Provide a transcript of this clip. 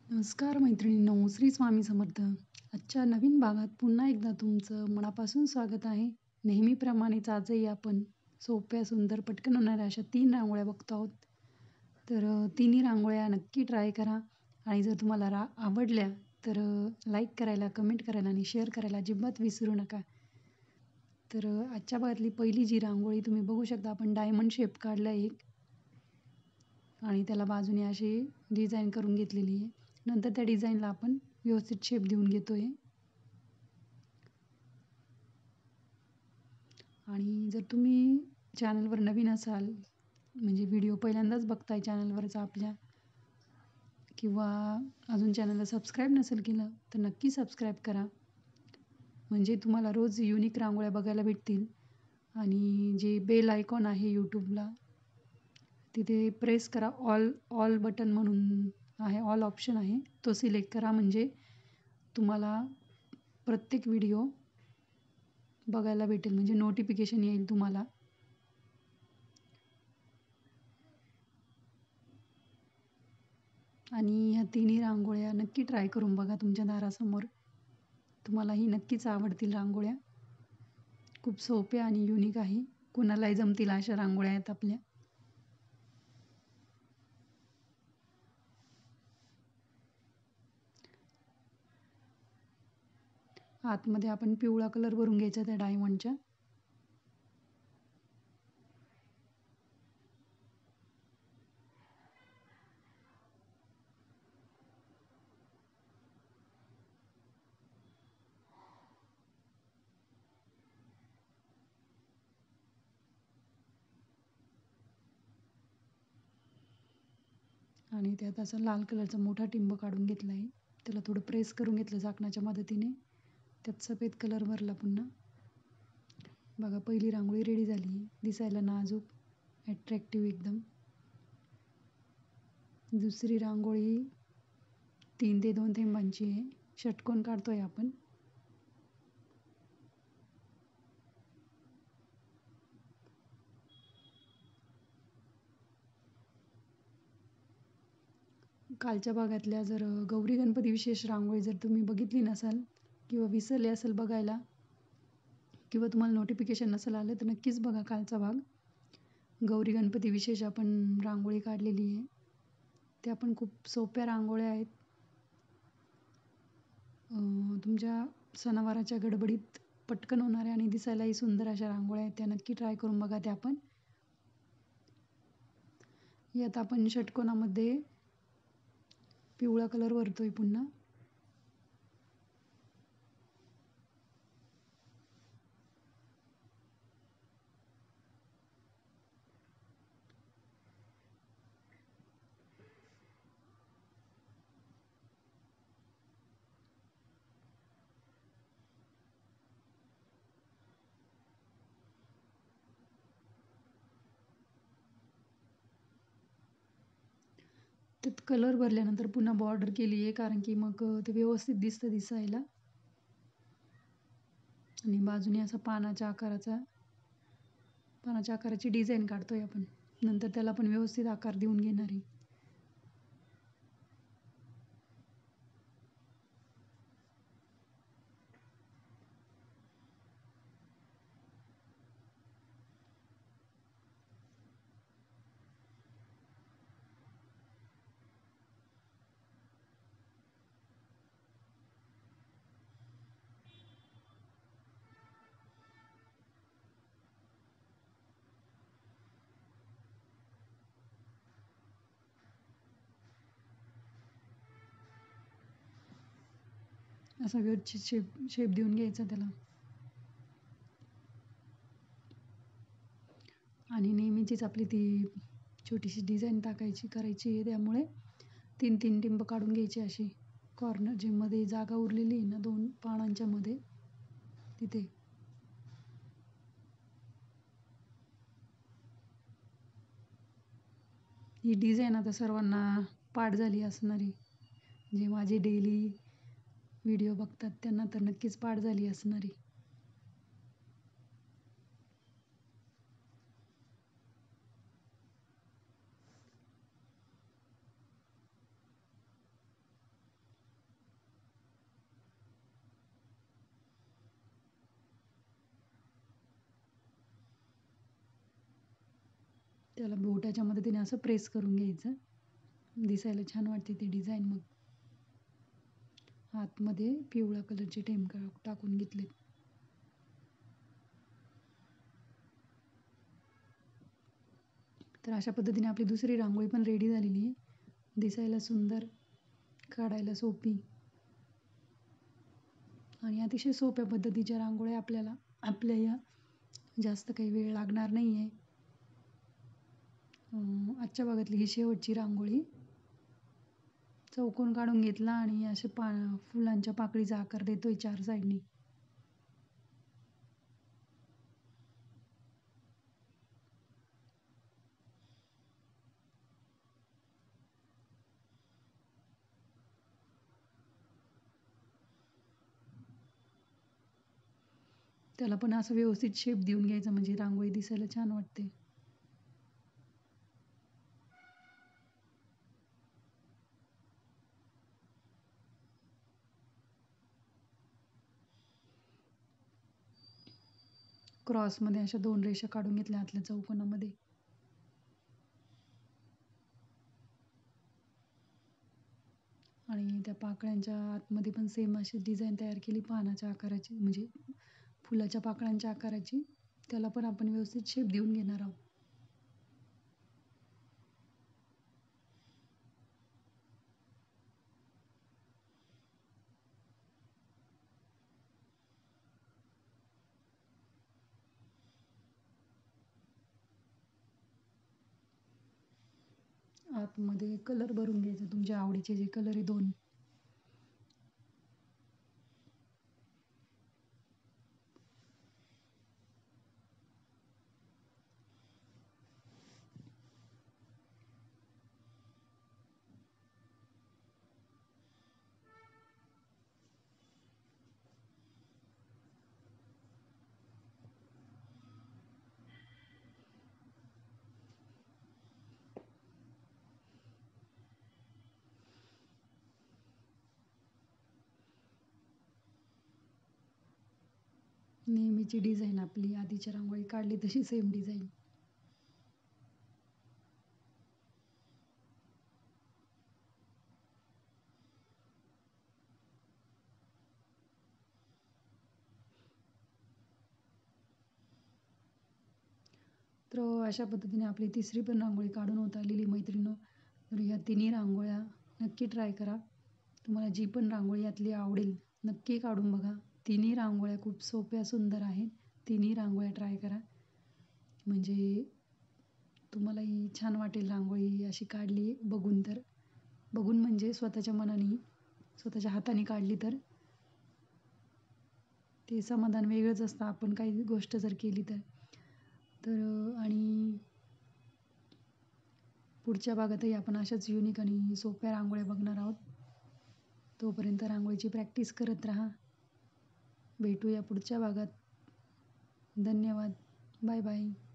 नमस्कार मैत्रिणींनो, श्री स्वामी समर्थ. आजच्या नवीन भागात पुन्हा एकदा तुमचं मनापासून स्वागत आहे. नेहमीप्रमाणेच आजही आपण सोप्या, सुंदर, पटकन होणाऱ्या अशा 3 रांगोळ्या बघतो आहोत. तर तिन्ही रांगोळ्या नक्की ट्राय करा आणि जर तुम्हाला आवडल्या तर लाईक करायला, कमेंट करायला आणि शेअर करायला अजिबात विसरू नका. तर आजच्या भागातली पहिली जी रांगोळी तुम्ही बघू शकता, आपण डायमंड शेप काढला एक आणि त्याला बाजूने अशी डिझाईन करून घेतलेली आहे. नंतर त्या डिझाईनला आपण व्यवस्थित शेप देऊन घेतोय. आणि जर तुम्ही चॅनलवर नवीन असाल, म्हणजे व्हिडिओ पहिल्यांदाच बघताय चॅनलवरचा आपल्या, किंवा अजून चॅनलला सबस्क्राईब नसेल केलं तर नक्की सबस्क्राईब करा, म्हणजे तुम्हाला रोज युनिक रांगोळ्या बघायला भेटतील. आणि जे बेल आयकॉन आहे यूट्यूबला, तिथे प्रेस करा. ऑल बटन म्हणून आहे, ऑल ऑप्शन आहे, तो सिलेक्ट करा, म्हणजे तुम्हाला प्रत्येक व्हिडिओ बघायला भेटेल, म्हणजे नोटिफिकेशन येईल तुम्हाला. आणि ह्या तिन्ही रांगोळ्या नक्की ट्राय करून बघा तुमच्या दारासमोर. तुम्हालाही नक्कीच आवडतील रांगोळ्या. खूप सोप्या आणि युनिक आहे, कुणालाही जमतील अशा रांगोळ्या आहेत आपल्या. आतमध्ये आपण पिवळा कलर भरून घ्यायचा त्या डायमंडच्या. आणि त्यात असा लाल कलरचा मोठा टिंब काढून घेतला आहे. त्याला थोडं प्रेस करून घेतलं झाकणाच्या मदतीने. त्यात सफेद कलर भरला पुन्हा. बघा, पहिली रांगोळी रेडी झाली. दिसायला नाजूक, ॲट्रॅक्टिव्ह एकदम. दुसरी रांगोळी 3 ते 2 थेंबांची आहे. षटकोन काढतोय आपण. कालच्या भागातल्या जर गौरी गणपती विशेष रांगोळी जर तुम्ही बघितली नसाल किंवा विसरले असेल बघायला, किंवा तुम्हाला नोटिफिकेशन नसेल आलं, तर नक्कीच बघा कालचा भाग. गौरी गणपती विशेष आपण रांगोळी काढलेली आहे. त्या पण खूप सोप्या रांगोळ्या आहेत. तुमच्या सणावाराच्या गडबडीत पटकन होणाऱ्या आणि दिसायलाही सुंदर अशा रांगोळ्या आहेत. त्या नक्की ट्राय करून बघा त्या पण. यात आपण षटकोनामध्ये पिवळा कलर भरतोय पुन्हा. त्यात कलर भरल्यानंतर पुन्हा बॉर्डर केली आहे, कारण की मग ते व्यवस्थित दिसतं दिसायला. आणि बाजूने असा पानाच्या आकाराची डिझाईन काढतोय आपण. नंतर त्याला पण व्यवस्थित आकार देऊन घेणार आहे. असा व्यवस्थित शेप देऊन घ्यायचा त्याला. आणि नेहमीचीच आपली ती छोटीशी डिझाईन करायची आहे. त्यामुळे 3-3 टिंब काढून घ्यायची अशी कॉर्नर, जे मध्ये जागा उरलेली आहे ना 2 पानांच्या मध्ये, तिथे. ही डिझाईन आता सर्वांना पाठ झाली असणार आहे. जे माझे डेली व्हिडिओ बघतात त्यांना तर नक्कीच पाठ झाली असणार आहे. त्याला बोटाच्या मदतीने असं प्रेस करून घ्यायचं. दिसायला छान वाटते ती डिझाईन. मग आतमध्ये पिवळा कलरचे ठेम टाकून घेतलेत. तर अशा पद्धतीने आपली दुसरी रांगोळी पण रेडी झालेली आहे. दिसायला सुंदर, काढायला सोपी आणि अतिशय सोप्या पद्धतीच्या रांगोळ्या आपल्या या जास्त काही वेळ लागणार नाही आहे. आजच्या भागातली ही शेवटची रांगोळी. चौकोन काढून घेतला आणि असे फुलांच्या पाकळीचा आकार देतोय 4 साईडनी. त्याला पण असं व्यवस्थित शेप देऊन घ्यायचा म्हणजे रांगोळी दिसायला छान वाटते. क्रॉसमध्ये अशा 2 रेषा काढून घेतल्या आतल्या चौकोनामध्ये. आणि त्या पाकळ्यांच्या आतमध्ये पण सेम अशी डिझाईन तयार केली पानाच्या आकाराची, म्हणजे फुलाच्या पाकळ्यांच्या आकाराची. त्याला पण आपण व्यवस्थित शेप देऊन घेणार आहोत. आतमध्ये कलर भरून घ्यायचा तुमच्या आवडीचे जे कलर आहे 2. नेहमीची डिझाईन आपली आधीच्या रांगोळी काढली तशी सेम डिझाईन. तर अशा पद्धतीने आपली तिसरी पण रांगोळी काढून होत आलेली मैत्रिणींनो. तर ह्या तिन्ही रांगोळ्या नक्की ट्राय करा. तुम्हाला जी पण रांगोळी यातली आवडेल नक्की काढून बघा. तिन्ही रांगोळ्या खूप सोप्या सुंदर आहेत. तिन्ही रांगोळ्या ट्राय करा, म्हणजे तुम्हालाही छान वाटेल रांगोळी अशी काढली बघून. तर बघून म्हणजे स्वतःच्या मनाने स्वतःच्या हाताने काढली तर ते समाधान वेगळंच असतं, आपण काही गोष्ट जर केली तर. आणि पुढच्या भागातही आपण अशाच युनिक आणि सोप्या रांगोळ्या बघणार आहोत. तोपर्यंत रांगोळीची प्रॅक्टिस करत राहा. भेटूया पुढच्या भागात. धन्यवाद. Bye bye.